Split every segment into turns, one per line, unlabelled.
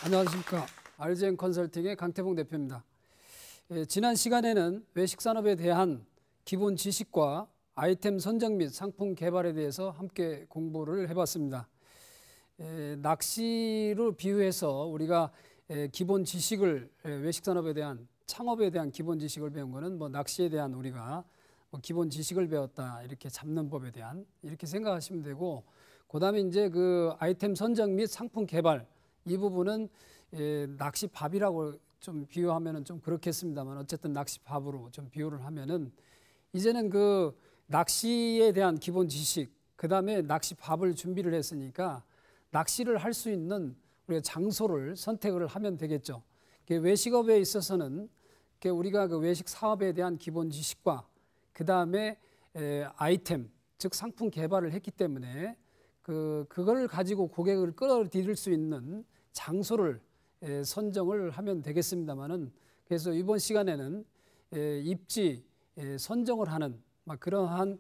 안녕하십니까. RGM 컨설팅의 강태봉 대표입니다. 지난 시간에는 외식산업에 대한 기본 지식과 아이템 선정 및 상품 개발에 대해서 함께 공부를 해봤습니다. 낚시로 비유해서 우리가 기본 지식을 외식산업에 대한 창업에 대한 기본 지식을 배운 거는 낚시에 대한 우리가 기본 지식을 배웠다, 이렇게 잡는 법에 대한 이렇게 생각하시면 되고, 그다음에 이제 그 아이템 선정 및 상품 개발 이 부분은 낚시밥이라고 좀 비유하면은 좀 그렇겠습니다만, 어쨌든 낚시밥으로 좀 비유를 하면은 이제는 그 낚시에 대한 기본 지식, 그다음에 낚시밥을 준비를 했으니까 낚시를 할 수 있는 우리가 장소를 선택을 하면 되겠죠. 외식업에 있어서는 우리가 그 외식 사업에 대한 기본 지식과 그다음에 아이템, 즉 상품 개발을 했기 때문에 그걸 가지고 고객을 끌어들일 수 있는 장소를 선정을 하면 되겠습니다만은, 그래서 이번 시간에는 입지 선정을 하는 그러한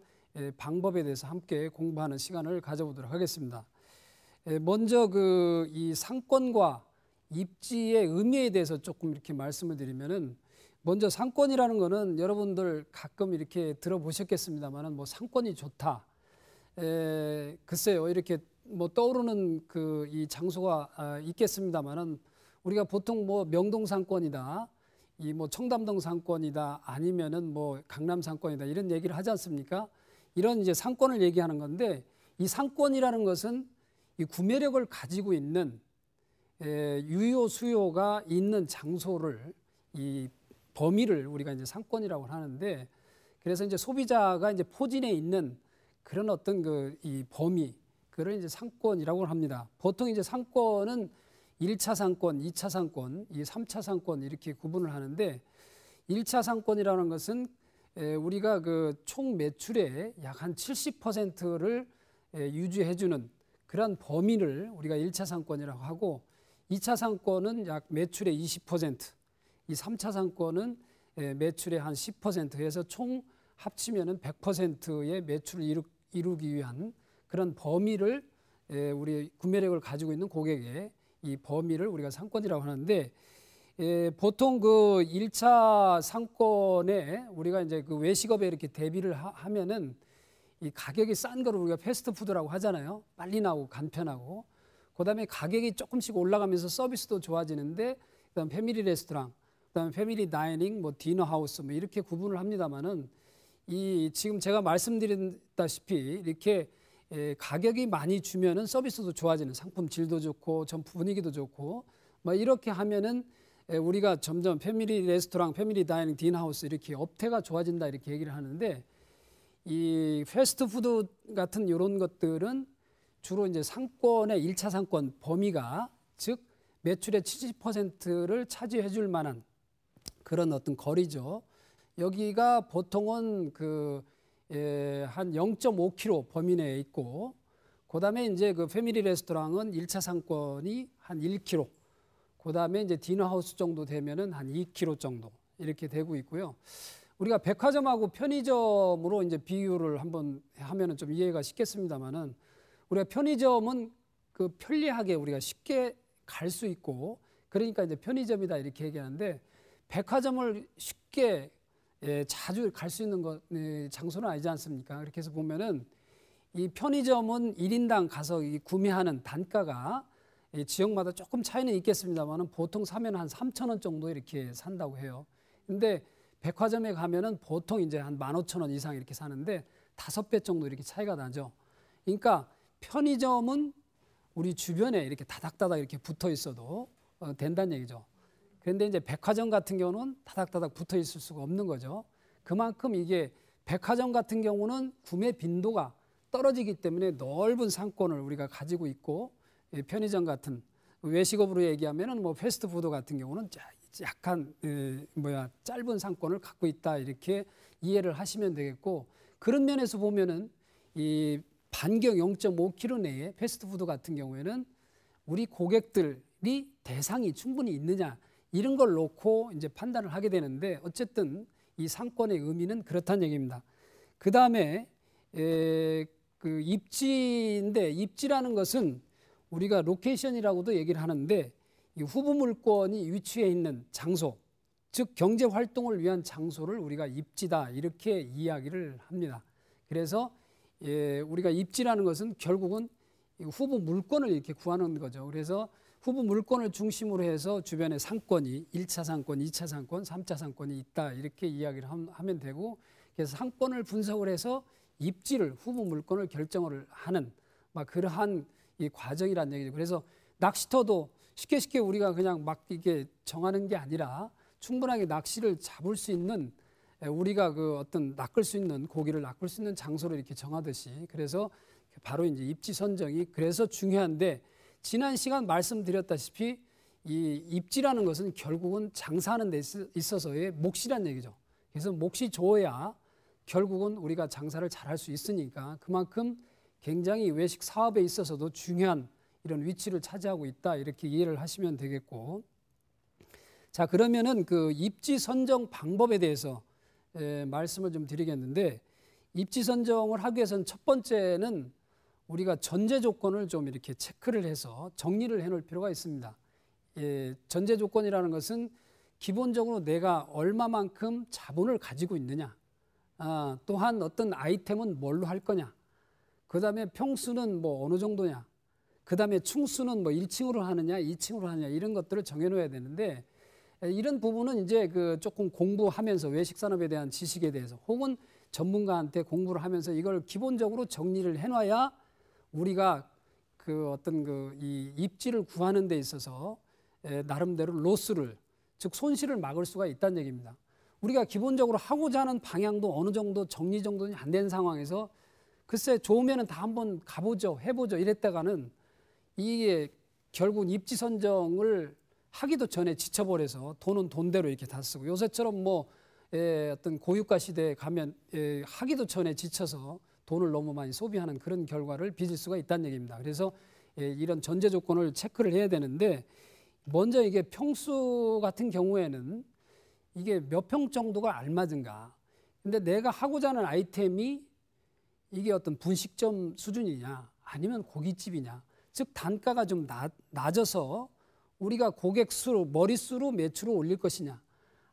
방법에 대해서 함께 공부하는 시간을 가져보도록 하겠습니다. 먼저 이 상권과 입지의 의미에 대해서 조금 이렇게 말씀을 드리면은, 먼저 상권이라는 거는 여러분들 가끔 이렇게 들어보셨겠습니다만은 상권이 좋다. 글쎄요, 이렇게 떠오르는 이 장소가 있겠습니다만은, 우리가 보통 명동 상권이다, 청담동 상권이다, 아니면은 강남 상권이다, 이런 얘기를 하지 않습니까? 이런 이제 상권을 얘기하는 건데, 이 상권이라는 것은 이 구매력을 가지고 있는 유효 수요가 있는 장소를, 이 범위를 우리가 이제 상권이라고 하는데, 그래서 이제 소비자가 이제 포진해 있는 그런 어떤 이 범위, 그걸 이제 상권이라고 합니다. 보통 이제 상권은 1차 상권, 2차 상권, 이 3차 상권 이렇게 구분을 하는데, 1차 상권이라는 것은 우리가 총 매출의 약 한 70%를 유지해주는 그런 범위를 우리가 1차 상권이라고 하고, 2차 상권은 약 매출의 20%, 이 3차 상권은 매출의 한 10% 해서 총 합치면은 100%의 매출을 이루기 위한 그런 범위를, 우리 구매력을 가지고 있는 고객의 이 범위를 우리가 상권이라고 하는데, 보통 1차 상권에 우리가 이제 외식업에 이렇게 대비를 하면은 이 가격이 싼 거를 우리가 패스트푸드라고 하잖아요. 빨리 나오고 간편하고. 그다음에 가격이 조금씩 올라가면서 서비스도 좋아지는데, 그다음 패밀리 레스토랑, 그다음에 패밀리 다이닝, 디너 하우스 이렇게 구분을 합니다만은, 지금 제가 말씀드렸다시피 이렇게 가격이 많이 주면은 서비스도 좋아지는, 상품 질도 좋고 전 분위기도 좋고 이렇게 하면은 우리가 점점 패밀리 레스토랑, 패밀리 다이닝, 디너 하우스 이렇게 업태가 좋아진다, 이렇게 얘기를 하는데, 이 패스트푸드 같은 이런 것들은 주로 이제 상권의 1차 상권 범위가, 즉 매출의 70%를 차지해 줄 만한 그런 어떤 거리죠. 여기가 보통은 한 0.5km 범위 내에 있고, 그다음에 이제 패밀리 레스토랑은 1차 상권이 한 1km, 그다음에 이제 디너하우스 정도 되면은 한 2km 정도 이렇게 되고 있고요. 우리가 백화점하고 편의점으로 이제 비유를 한번 하면은 좀 이해가 쉽겠습니다만은, 우리가 편의점은 편리하게 우리가 쉽게 갈 수 있고, 그러니까 이제 편의점이다 이렇게 얘기하는데, 백화점을 쉽게 자주 갈 수 있는 장소는 아니지 않습니까? 그렇게 해서 보면은 이 편의점은 1인당 가서 구매하는 단가가 지역마다 조금 차이는 있겠습니다만은, 보통 사면 한 3,000원 정도 이렇게 산다고 해요. 근데 백화점에 가면은 보통 이제 한 15,000원 이상 이렇게 사는데 5배 정도 이렇게 차이가 나죠. 그러니까 편의점은 우리 주변에 이렇게 다닥다닥 이렇게 붙어 있어도 된다는 얘기죠. 그런데 이제 백화점 같은 경우는 다닥다닥 붙어 있을 수가 없는 거죠. 그만큼 이게 백화점 같은 경우는 구매 빈도가 떨어지기 때문에 넓은 상권을 우리가 가지고 있고, 편의점 같은 외식업으로 얘기하면은 패스트푸드 같은 경우는 약간 짧은 상권을 갖고 있다, 이렇게 이해를 하시면 되겠고, 그런 면에서 보면은 이 반경 0.5km 내에 패스트푸드 같은 경우에는 우리 고객들이 대상이 충분히 있느냐, 이런 걸 놓고 이제 판단을 하게 되는데, 어쨌든 이 상권의 의미는 그렇다는 얘기입니다. 그 다음에 입지인데, 입지라는 것은 우리가 로케이션이라고도 얘기를 하는데, 이 후보 물권이 위치해 있는 장소, 즉 경제 활동을 위한 장소를 우리가 입지다 이렇게 이야기를 합니다. 그래서 우리가 입지라는 것은 결국은 후보 물권을 이렇게 구하는 거죠. 그래서 후보 물권을 중심으로 해서 주변에 상권이 1차 상권, 2차 상권, 3차 상권이 있다 이렇게 이야기를 하면 되고, 그래서 상권을 분석을 해서 입지를 후보 물권을 결정을 하는 막 그러한 이 과정이란 얘기죠. 그래서 낚시터도 쉽게 우리가 그냥 막 이게 정하는 게 아니라 충분하게 낚시를 잡을 수 있는, 우리가 그 어떤 낚을 수 있는 고기를 낚을 수 있는 장소를 이렇게 정하듯이, 그래서 바로 이제 입지 선정이 그래서 중요한데, 지난 시간 말씀드렸다시피 이 입지라는 것은 결국은 장사하는 데 있어서의 몫이란 얘기죠. 그래서 몫이 좋아야 결국은 우리가 장사를 잘할 수 있으니까 그만큼 굉장히 외식 사업에 있어서도 중요한 이런 위치를 차지하고 있다 이렇게 이해를 하시면 되겠고, 자 그러면은 그 입지 선정 방법에 대해서 말씀을 좀 드리겠는데, 입지 선정을 하기 위해서는 첫 번째는 우리가 전제 조건을 좀 이렇게 체크를 해서 정리를 해놓을 필요가 있습니다. 전제 조건이라는 것은 기본적으로 내가 얼마만큼 자본을 가지고 있느냐, 또한 어떤 아이템은 뭘로 할 거냐, 그 다음에 평수는 뭐 어느 정도냐, 그 다음에 충수는 뭐 1층으로 하느냐 2층으로 하느냐 이런 것들을 정해놓아야 되는데, 이런 부분은 이제 그 조금 공부하면서 외식산업에 대한 지식에 대해서 혹은 전문가한테 공부를 하면서 이걸 기본적으로 정리를 해놔야 우리가 그 어떤 그 이 입지를 구하는 데 있어서 나름대로 로스를, 즉 손실을 막을 수가 있다는 얘기입니다. 우리가 기본적으로 하고자 하는 방향도 어느 정도 정리 정도는 안 된 상황에서 글쎄 좋으면은 다 한번 가보죠, 해보죠 이랬다가는 이게 결국 입지 선정을 하기도 전에 지쳐버려서 돈은 돈대로 이렇게 다 쓰고, 요새처럼 뭐 어떤 고유가 시대에 가면 하기도 전에 지쳐서 돈을 너무 많이 소비하는 그런 결과를 빚을 수가 있다는 얘기입니다. 그래서 이런 전제 조건을 체크를 해야 되는데, 먼저 이게 평수 같은 경우에는 이게 몇 평 정도가 알맞은가, 근데 내가 하고자 하는 아이템이 이게 어떤 분식점 수준이냐 아니면 고깃집이냐, 즉 단가가 좀 낮아서 우리가 고객 수로 머릿수로 매출을 올릴 것이냐,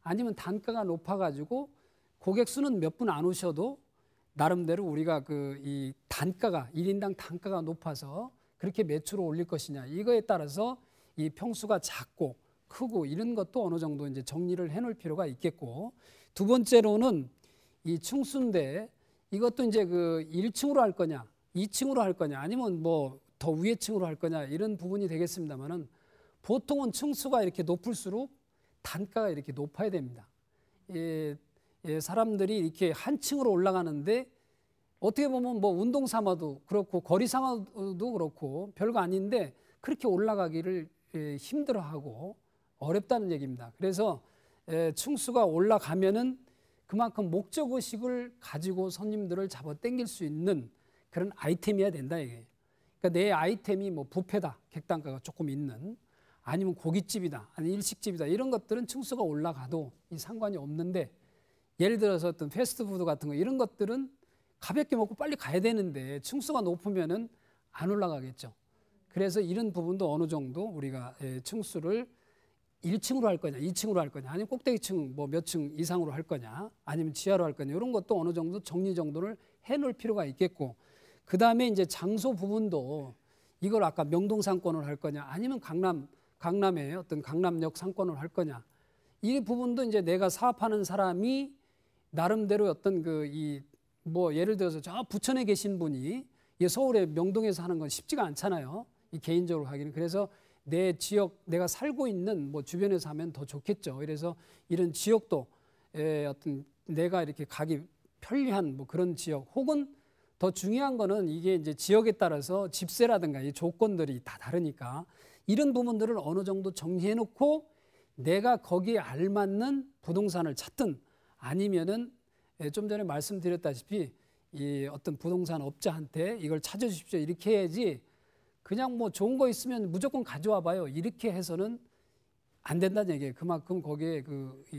아니면 단가가 높아가지고 고객 수는 몇 분 안 오셔도 나름대로 우리가 그 이 단가가 1인당 단가가 높아서 그렇게 매출을 올릴 것이냐, 이거에 따라서 이 평수가 작고 크고 이런 것도 어느 정도 이제 정리를 해놓을 필요가 있겠고, 두 번째로는 이 충수인데 이것도 이제 그 1층으로 할 거냐 2층으로 할 거냐 아니면 뭐 더 위에 층으로 할 거냐 이런 부분이 되겠습니다만은, 보통은 층수가 이렇게 높을수록 단가가 이렇게 높아야 됩니다. 사람들이 이렇게 한 층으로 올라가는데 어떻게 보면 뭐 운동 삼아도 그렇고 거리 삼아도 그렇고 별거 아닌데 그렇게 올라가기를 힘들어하고 어렵다는 얘기입니다. 그래서 층수가 올라가면은 그만큼 목적의식을 가지고 손님들을 잡아 당길 수 있는 그런 아이템이어야 된다 이게. 그러니까 내 아이템이 뭐 뷔페다, 객단가가 조금 있는, 아니면 고깃집이다, 아니면 일식집이다, 이런 것들은 층수가 올라가도 이 상관이 없는데, 예를 들어서 어떤 패스트푸드 같은 거 이런 것들은 가볍게 먹고 빨리 가야 되는데 층수가 높으면은 안 올라가겠죠. 그래서 이런 부분도 어느 정도 우리가 층수를 1층으로 할 거냐 2층으로 할 거냐 아니면 꼭대기층 뭐 몇 층 이상으로 할 거냐 아니면 지하로 할 거냐, 이런 것도 어느 정도 정리 정도를 해놓을 필요가 있겠고, 그 다음에 이제 장소 부분도 이걸 아까 명동 상권을 할 거냐 아니면 강남의 어떤 강남역 상권을 할 거냐, 이 부분도 이제 내가 사업하는 사람이 나름대로 어떤 그 이 뭐 예를 들어서 저 부천에 계신 분이 이 서울의 명동에서 하는 건 쉽지가 않잖아요, 이 개인적으로 하기는. 그래서 내 지역 내가 살고 있는 뭐 주변에서 하면 더 좋겠죠. 그래서 이런 지역도 어떤 내가 이렇게 가기 편리한 뭐 그런 지역, 혹은 더 중요한 거는 이게 이제 지역에 따라서 집세라든가 이 조건들이 다 다르니까 이런 부분들을 어느 정도 정리해 놓고 내가 거기에 알맞는 부동산을 찾든, 아니면은 좀 전에 말씀드렸다시피 이 어떤 부동산 업자한테 이걸 찾아주십시오 이렇게 해야지, 그냥 뭐 좋은 거 있으면 무조건 가져와 봐요 이렇게 해서는 안 된다는 얘기예요. 그만큼 거기에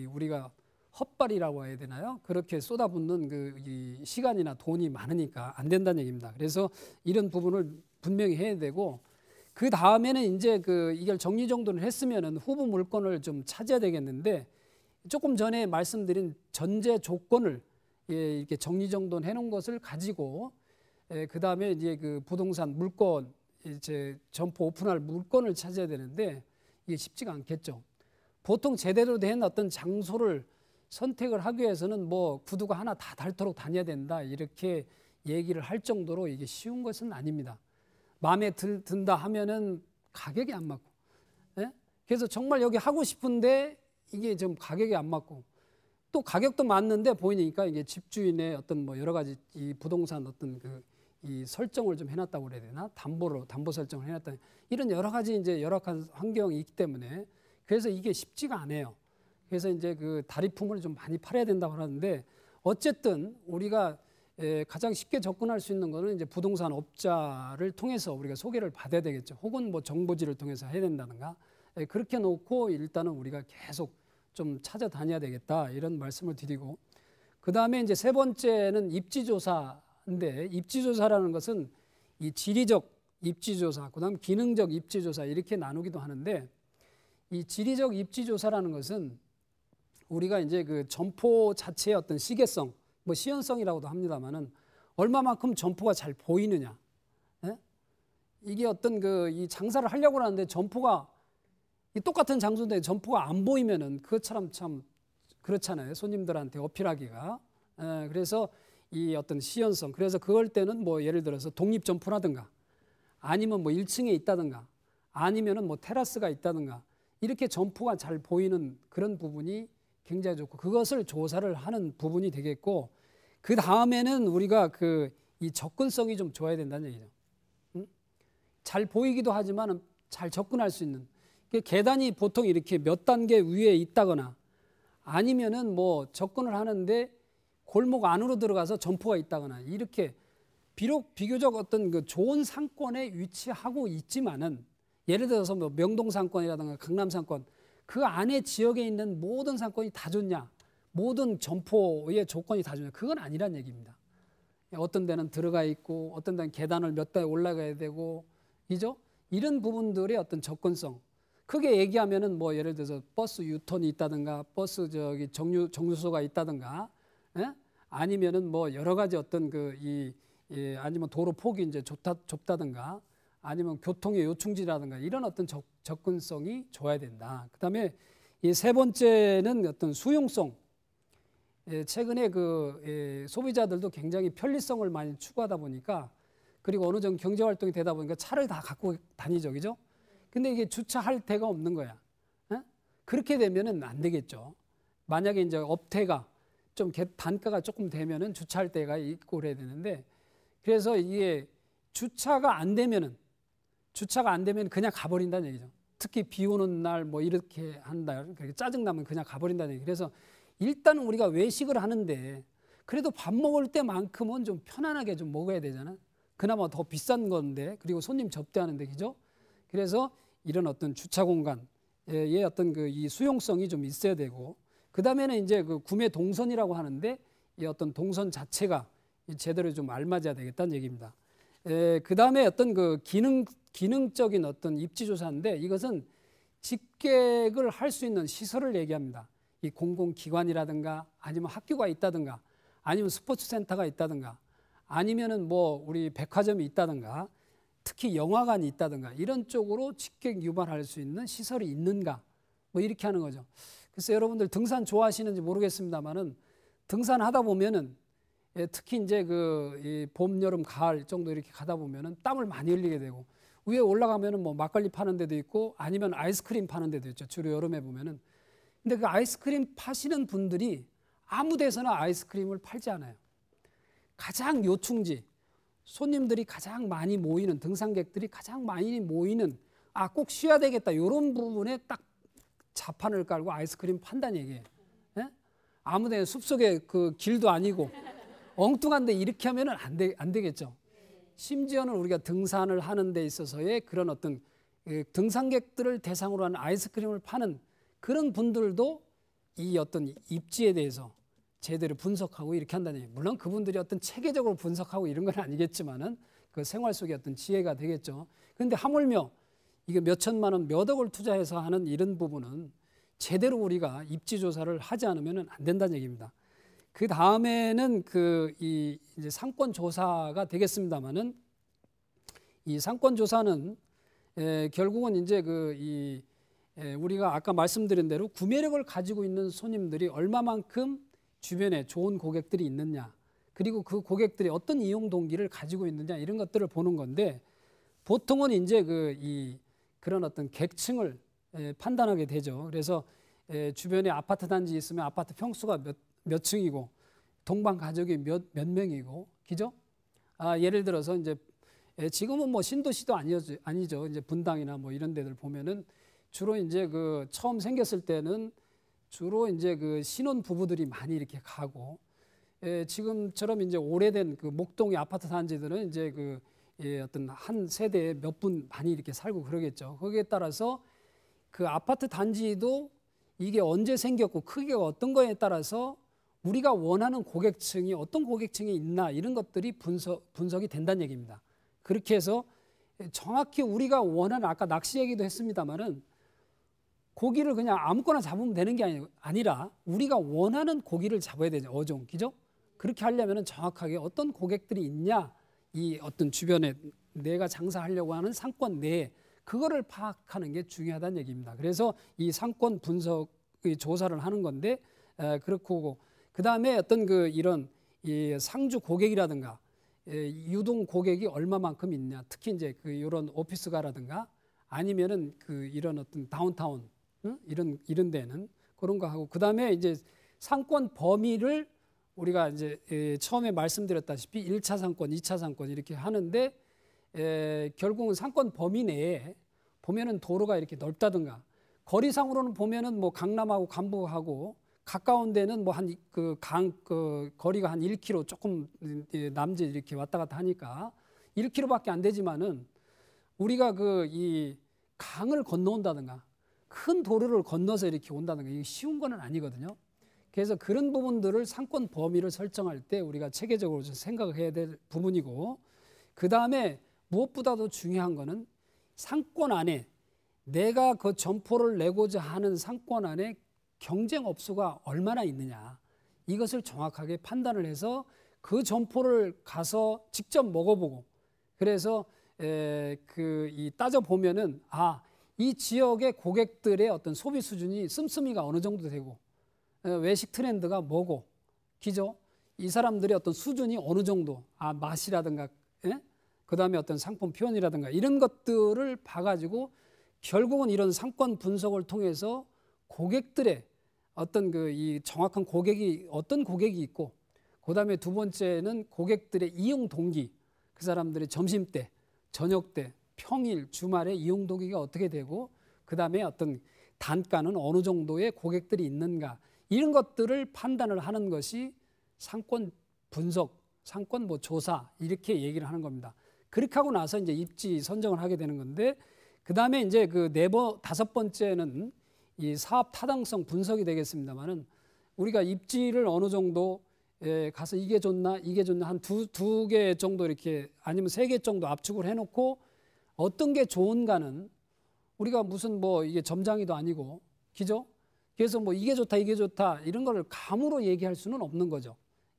우리가 헛발이라고 해야 되나요? 그렇게 쏟아붓는 이 시간이나 돈이 많으니까 안 된다는 얘기입니다. 그래서 이런 부분을 분명히 해야 되고, 그 다음에는 이제 이걸 정리정돈을 했으면은 후보 물건을 좀 찾아야 되겠는데, 조금 전에 말씀드린 전제 조건을 이렇게 정리정돈 해놓은 것을 가지고 그 다음에 이제 그 부동산 물건 이제 점포 오픈할 물건을 찾아야 되는데 이게 쉽지가 않겠죠. 보통 제대로 된 어떤 장소를 선택을 하기 위해서는 뭐 구두가 하나 다 닳도록 다녀야 된다 이렇게 얘기를 할 정도로 이게 쉬운 것은 아닙니다. 마음에 든다 하면은 가격이 안 맞고, 예? 그래서 정말 여기 하고 싶은데 이게 좀 가격이 안 맞고, 또 가격도 맞는데 보이니까 이게 집주인의 어떤 뭐 여러 가지 이 부동산 어떤 이 설정을 좀 해놨다고 그래야 되나? 담보 설정을 해놨다. 이런 여러 가지 이제 열악한 환경이 있기 때문에 그래서 이게 쉽지가 않아요. 그래서 이제 그 다리품을 좀 많이 팔아야 된다고 하는데, 어쨌든 우리가 가장 쉽게 접근할 수 있는 거는 이제 부동산 업자를 통해서 우리가 소개를 받아야 되겠죠. 혹은 뭐 정보지를 통해서 해야 된다든가. 그렇게 놓고 일단은 우리가 계속 좀 찾아다녀야 되겠다 이런 말씀을 드리고, 그 다음에 이제 세 번째는 입지조사인데, 입지조사라는 것은 이 지리적 입지조사, 그 다음 기능적 입지조사 이렇게 나누기도 하는데, 이 지리적 입지조사라는 것은 우리가 이제 그 점포 자체의 어떤 시계성, 뭐 시연성이라고도 합니다만은 얼마만큼 점포가 잘 보이느냐, 예? 이게 어떤 이 장사를 하려고 하는데 점포가 이 똑같은 장소인데 점포가 안 보이면은 그것처럼 참 그렇잖아요. 손님들한테 어필하기가. 그래서 이 어떤 시연성, 그래서 그럴 때는 뭐 예를 들어서 독립 점포라든가 아니면 뭐 1층에 있다든가 아니면은 뭐 테라스가 있다든가 이렇게 점포가 잘 보이는 그런 부분이 굉장히 좋고, 그것을 조사를 하는 부분이 되겠고, 그 다음에는 우리가 이 접근성이 좀 좋아야 된다는 얘기죠. 잘 보이기도 하지만 잘 접근할 수 있는, 계단이 보통 이렇게 몇 단계 위에 있다거나 아니면은 뭐 접근을 하는데 골목 안으로 들어가서 점포가 있다거나, 이렇게 비록 비교적 어떤 좋은 상권에 위치하고 있지만은, 예를 들어서 뭐 명동 상권이라든가 강남 상권, 그 안에 지역에 있는 모든 상권이 다 좋냐, 모든 점포의 조건이 다 좋냐, 그건 아니란 얘기입니다. 어떤 데는 들어가 있고 어떤 데는 계단을 몇 단 올라가야 되고, 이죠? 이런 부분들의 어떤 접근성, 크게 얘기하면은 뭐 예를 들어서 버스 유턴이 있다든가 버스 정류소가 있다든가, 예? 아니면은 뭐 여러 가지 어떤 아니면 도로 폭이 이제 좁다든가 아니면 교통의 요충지라든가 이런 어떤 접근성이 좋아야 된다. 그다음에 이 세 번째는 어떤 수용성. 최근에 소비자들도 굉장히 편리성을 많이 추구하다 보니까, 그리고 어느 정도 경제 활동이 되다 보니까 차를 다 갖고 다니죠, 그죠? 근데 이게 주차할 데가 없는 거야. 그렇게 되면은 안 되겠죠. 만약에 이제 업태가 좀 단가가 조금 되면은 주차할 데가 있고 그래야 되는데, 그래서 이게 주차가 안 되면 그냥 가버린다는 얘기죠. 특히 비 오는 날 뭐 이렇게 한다, 짜증나면 그냥 가버린다는 얘기. 그래서 일단은 우리가 외식을 하는데 그래도 밥 먹을 때만큼은 좀 편안하게 좀 먹어야 되잖아. 그나마 더 비싼 건데, 그리고 손님 접대하는데, 그죠? 그래서 이런 어떤 주차 공간의 어떤 이 수용성이 좀 있어야 되고, 그 다음에는 이제 구매 동선이라고 하는데, 이 어떤 동선 자체가 제대로 좀 알맞아야 되겠다는 얘기입니다. 그 다음에 어떤 기능적인 어떤 입지조사인데, 이것은 집객을 할 수 있는 시설을 얘기합니다. 이 공공기관이라든가 아니면 학교가 있다든가 아니면 스포츠센터가 있다든가 아니면은 뭐 우리 백화점이 있다든가 특히 영화관이 있다든가 이런 쪽으로 집객 유발할 수 있는 시설이 있는가, 뭐 이렇게 하는 거죠. 그래서 여러분들 등산 좋아하시는지 모르겠습니다만은 등산하다 보면은 특히 이제 이 봄, 여름, 가을 정도 이렇게 가다 보면은 땀을 많이 흘리게 되고, 위에 올라가면은 뭐 막걸리 파는 데도 있고 아니면 아이스크림 파는 데도 있죠. 주로 여름에 보면은. 근데 그 아이스크림 파시는 분들이 아무 데서나 아이스크림을 팔지 않아요. 가장 요충지, 손님들이 가장 많이 모이는, 등산객들이 가장 많이 모이는, 꼭 쉬어야 되겠다, 이런 부분에 딱 자판을 깔고 아이스크림 판다는 얘기예요. 예? 아무 데 숲속에 길도 아니고 엉뚱한데 이렇게 하면 안 되겠죠. 심지어는 우리가 등산을 하는 데 있어서의 그런 어떤 등산객들을 대상으로 하는 아이스크림을 파는 그런 분들도 이 어떤 입지에 대해서 제대로 분석하고 이렇게 한다는 얘기예요. 물론 그분들이 어떤 체계적으로 분석하고 이런 건 아니겠지만은 그 생활 속의 어떤 지혜가 되겠죠. 그런데 하물며 이게 몇 천만 원, 몇 억을 투자해서 하는 이런 부분은 제대로 우리가 입지 조사를 하지 않으면 안 된다는 얘기입니다. 그 다음에는 이제 상권 조사가 되겠습니다만은 이 상권 조사는 결국은 이제 우리가 아까 말씀드린 대로 구매력을 가지고 있는 손님들이 얼마만큼 주변에 좋은 고객들이 있느냐, 그리고 그 고객들이 어떤 이용 동기를 가지고 있느냐, 이런 것들을 보는 건데, 보통은 이제 그런 어떤 객층을 판단하게 되죠. 그래서 주변에 아파트 단지 있으면 아파트 평수가 몇 층이고 동방 가족이 몇 명이고, 그죠? 예를 들어서 이제 지금은 뭐 신도시도 아니죠. 이제 분당이나 뭐 이런 데들 보면은 주로 이제 처음 생겼을 때는 주로 이제 신혼 부부들이 많이 이렇게 가고, 지금처럼 이제 오래된 목동의 아파트 단지들은 이제 어떤 한 세대에 몇 분 많이 이렇게 살고 그러겠죠. 거기에 따라서 그 아파트 단지도 이게 언제 생겼고 크기가 어떤 거에 따라서 우리가 원하는 고객층이 어떤 고객층이 있나, 이런 것들이 분석이 된다는 얘기입니다. 그렇게 해서 정확히 우리가 원하는, 아까 낚시 얘기도 했습니다만은 고기를 그냥 아무거나 잡으면 되는 게 아니라 우리가 원하는 고기를 잡아야 되죠. 어종, 그죠? 그렇게 하려면 정확하게 어떤 고객들이 있냐, 이 어떤 주변에 내가 장사하려고 하는 상권 내에 그거를 파악하는 게 중요하다는 얘기입니다. 그래서 이 상권 분석 조사를 하는 건데, 그렇고 그 다음에 어떤 이런 이 상주 고객이라든가 유동 고객이 얼마만큼 있냐, 특히 이제 이런 오피스가라든가 아니면은 이런 어떤 다운타운, 이런 데는 그런 거 하고, 그 다음에 이제 상권 범위를 우리가 이제 처음에 말씀드렸다시피 1차 상권, 2차 상권 이렇게 하는데, 결국은 상권 범위 내에 보면은 도로가 이렇게 넓다든가, 거리상으로는 보면은 뭐 강남하고 간부하고 가까운 데는 뭐 거리가 한 1km 조금 남짓 이렇게 왔다 갔다 하니까 1km밖에 안 되지만은 우리가 이 강을 건너온다든가 큰 도로를 건너서 이렇게 온다든가 이게 쉬운 건 아니거든요. 그래서 그런 부분들을 상권 범위를 설정할 때 우리가 체계적으로 좀 생각을 해야 될 부분이고, 그 다음에 무엇보다도 중요한 거는 상권 안에 내가 그 점포를 내고자 하는 상권 안에 경쟁업소가 얼마나 있느냐, 이것을 정확하게 판단을 해서 그 점포를 가서 직접 먹어보고, 그래서 따져보면은 이 지역의 고객들의 어떤 소비 수준이 씀씀이가 어느 정도 되고, 외식 트렌드가 뭐고, 기죠? 이 사람들의 어떤 수준이 어느 정도, 맛이라든가, 그 다음에 어떤 상품 표현이라든가 이런 것들을 봐가지고 결국은 이런 상권 분석을 통해서 고객들의 어떤 이 정확한 고객이 어떤 고객이 있고, 그 다음에 두 번째는 고객들의 이용 동기, 그 사람들의 점심때, 저녁때, 평일, 주말에 이용 동기가 어떻게 되고, 그 다음에 어떤 단가는 어느 정도의 고객들이 있는가, 이런 것들을 판단을 하는 것이 상권 분석, 상권 조사, 이렇게 얘기를 하는 겁니다. 그렇게 하고 나서 이제 입지 선정을 하게 되는 건데, 그 다음에 이제 다섯 번째는 이 사업 타당성 분석이 되겠습니다만은, 우리가 입지를 어느 정도 가서 이게 좋나 한 두 개 정도 이렇게, 아니면 3개 정도 압축을 해놓고 어떤 게 좋은가는 우리가 무슨 이게 점장이도 아니고, 그죠? 그래서 이게 좋다 이런 거를 감으로 얘기할 수는 없는 거죠.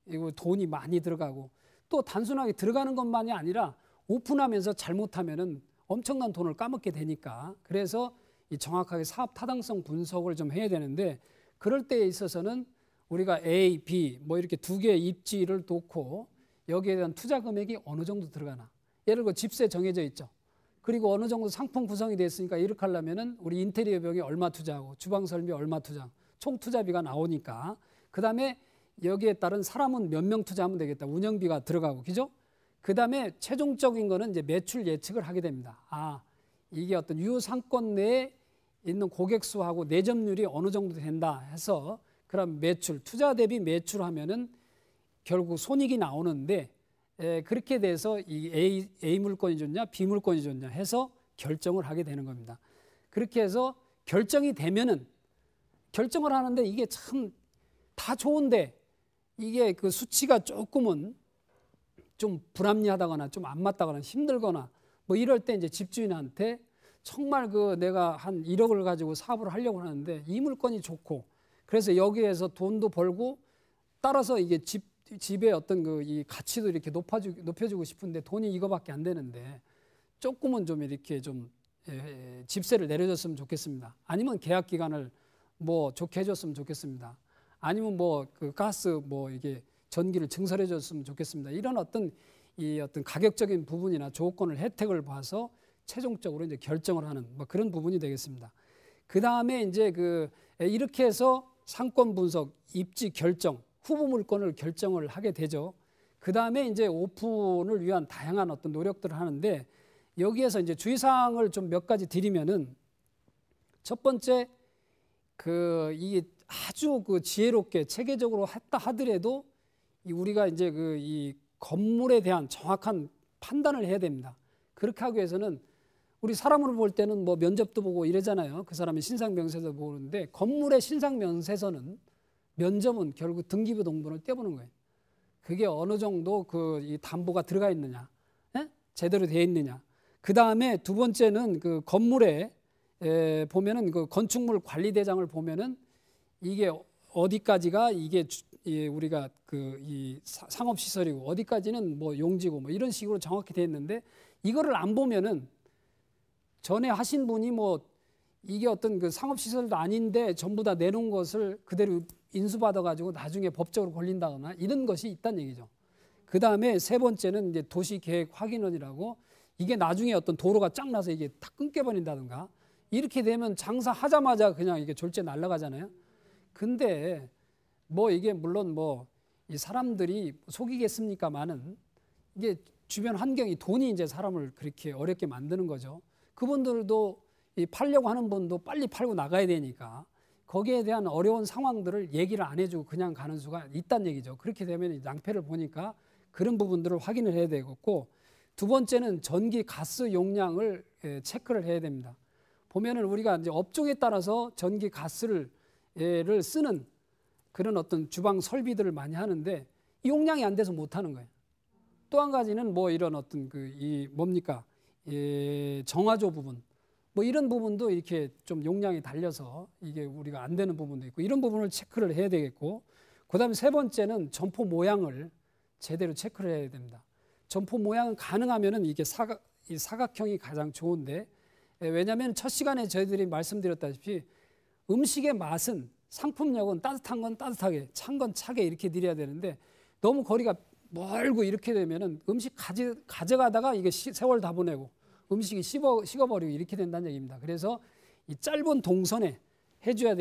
이거 돈이 많이 들어가고, 또 단순하게 들어가는 것만이 아니라 오픈하면서 잘못하면은 엄청난 돈을 까먹게 되니까, 그래서 이 정확하게 사업 타당성 분석을 좀 해야 되는데, 그럴 때에 있어서는 우리가 A, B 이렇게 2개의 입지를 놓고 여기에 대한 투자 금액이 어느 정도 들어가나, 예를 들어 집세 정해져 있죠. 그리고 어느 정도 상품 구성이 됐으니까 이렇게 하려면은 우리 인테리어 비용이 얼마 투자하고 주방 설비 얼마 투자, 총 투자비가 나오니까, 그 다음에 여기에 따른 사람은 몇 명 투자하면 되겠다, 운영비가 들어가고, 그죠? 그 다음에 최종적인 거는 이제 매출 예측을 하게 됩니다. 이게 어떤 유상권 내에 있는 고객 수하고 내점률이 어느 정도 된다 해서, 그럼 매출, 투자 대비 매출하면은 결국 손익이 나오는데, 그렇게 돼서 이 A 물건이 좋냐, B 물건이 좋냐 해서 결정을 하게 되는 겁니다. 그렇게 해서 결정이 되면은, 결정을 하는데 이게 참 다 좋은데 이게 수치가 조금은 좀 불합리하다거나 좀 안 맞다거나 힘들거나 이럴 때 이제 집주인한테 정말 그 내가 한 1억을 가지고 사업을 하려고 하는데 이 물건이 좋고 그래서 여기에서 돈도 벌고 따라서 이게 집의 어떤 그 이 가치도 이렇게 높여주고 싶은데 돈이 이거밖에 안 되는데 조금은 좀 이렇게 좀 집세를 내려줬으면 좋겠습니다. 아니면 계약 기간을 뭐 좋게 해줬으면 좋겠습니다. 아니면 뭐 그 가스 뭐 이게 전기를 증설해줬으면 좋겠습니다. 이런 어떤 가격적인 부분이나 조건을 혜택을 봐서 최종적으로 이제 결정을 하는 뭐 그런 부분이 되겠습니다. 그 다음에 이제 이렇게 해서 상권 분석, 입지 결정, 후보 물건을 결정을 하게 되죠. 그 다음에 이제 오픈을 위한 다양한 어떤 노력들을 하는데 여기에서 이제 주의사항을 좀 몇 가지 드리면은 첫 번째 이게 아주 지혜롭게 체계적으로 했다 하더라도 우리가 이제 이 건물에 대한 정확한 판단을 해야 됩니다. 그렇게 하기 위해서는 우리 사람으로 볼 때는 뭐 면접도 보고 이러잖아요. 그 사람의 신상명세서 보는데 건물의 신상명세서는 면접은 결국 등기부 등본을 떼보는 거예요. 그게 어느 정도 이 담보가 들어가 있느냐, 제대로 되어 있느냐. 그 다음에 두 번째는 그 건물에 보면은 그 건축물 관리대장을 보면은 이게 어디까지가 이게 우리가 이 상업시설이고 어디까지는 뭐 용지고 뭐 이런 식으로 정확히 되어 있는데 이거를 안 보면은 전에 하신 분이 뭐 이게 어떤 그 상업시설도 아닌데 전부 다 내놓은 것을 그대로 인수받아가지고 나중에 법적으로 걸린다거나 이런 것이 있다는 얘기죠. 그 다음에 세 번째는 이제 도시계획 확인원이라고 이게 나중에 어떤 도로가 쫙 나서 이게 다 끊겨버린다든가 이렇게 되면 장사하자마자 그냥 이게 졸제 날아가잖아요. 근데 뭐 이게 물론 뭐 이 사람들이 속이겠습니까만은 이게 주변 환경이 돈이 이제 사람을 그렇게 어렵게 만드는 거죠. 그분들도 팔려고 하는 분도 빨리 팔고 나가야 되니까 거기에 대한 어려운 상황들을 얘기를 안 해주고 그냥 가는 수가 있다는 얘기죠. 그렇게 되면 낭패를 보니까 그런 부분들을 확인을 해야 되겠고 두 번째는 전기 가스 용량을 체크를 해야 됩니다. 보면은 우리가 이제 업종에 따라서 전기 가스를 쓰는 그런 어떤 주방 설비들을 많이 하는데 이 용량이 안 돼서 못 하는 거예요. 또 한 가지는 뭐 이런 어떤 정화조 부분 뭐 이런 부분도 이렇게 좀 용량이 달려서 이게 우리가 안 되는 부분도 있고 이런 부분을 체크를 해야 되겠고 그다음에 세 번째는 점포 모양을 제대로 체크를 해야 됩니다. 점포 모양은 가능하면은 이게 사각형이 가장 좋은데 왜냐하면 첫 시간에 저희들이 말씀드렸다시피 음식의 맛은 상품력은 따뜻한 건 따뜻하게 찬 건 차게 이렇게 드려야 되는데 너무 거리가 멀고 이렇게 되면은 음식 가져가다가 이게 세월 다 보내고 음식이 식어버리고 이렇게 된다는 얘기입니다. 그래서 이 짧은 동선에 해줘야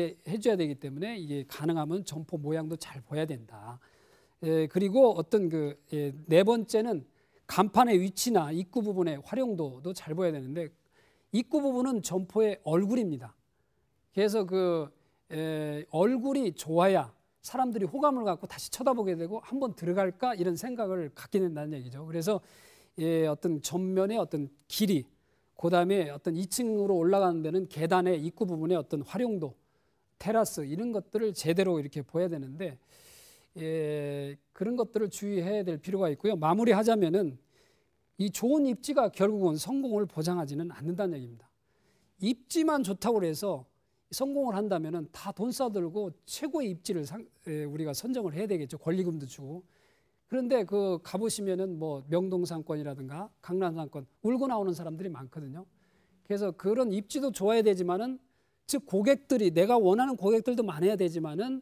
되기 때문에 이게 가능하면 점포 모양도 잘 보여야 된다. 그리고 어떤 네 번째는 간판의 위치나 입구 부분의 활용도도 잘 보여야 되는데 입구 부분은 점포의 얼굴입니다. 그래서 얼굴이 좋아야 사람들이 호감을 갖고 다시 쳐다보게 되고 한번 들어갈까 이런 생각을 갖게 된다는 얘기죠. 그래서 어떤 전면의 어떤 길이, 그 다음에 어떤 2층으로 올라가는 데는 계단의 입구 부분의 어떤 활용도, 테라스 이런 것들을 제대로 이렇게 보여야 되는데 그런 것들을 주의해야 될 필요가 있고요. 마무리하자면은 이 좋은 입지가 결국은 성공을 보장하지는 않는다는 얘기입니다. 입지만 좋다고 해서 성공을 한다면은 다 돈 싸들고 최고의 입지를 우리가 선정을 해야 되겠죠. 권리금도 주고. 그런데 가보시면은 뭐 명동상권이라든가 강남상권 울고 나오는 사람들이 많거든요. 그래서 그런 입지도 좋아야 되지만은 즉 고객들이 내가 원하는 고객들도 많아야 되지만은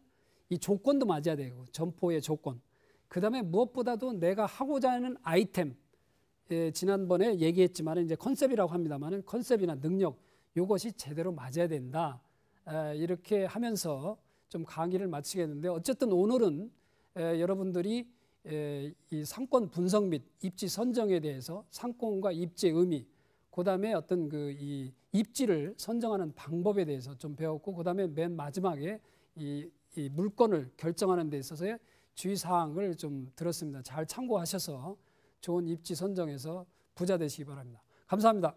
이 조건도 맞아야 되고 점포의 조건. 그다음에 무엇보다도 내가 하고자 하는 아이템. 지난번에 얘기했지만 이제 컨셉이라고 합니다만은 컨셉이나 능력 이것이 제대로 맞아야 된다. 이렇게 하면서 좀 강의를 마치겠는데 어쨌든 오늘은 여러분들이 이 상권 분석 및 입지 선정에 대해서 상권과 입지의 의미, 그다음에 어떤 이 입지를 선정하는 방법에 대해서 좀 배웠고 그다음에 맨 마지막에 이 물건을 결정하는 데 있어서의 주의사항을 좀 들었습니다. 잘 참고하셔서 좋은 입지 선정에서 부자 되시기 바랍니다. 감사합니다.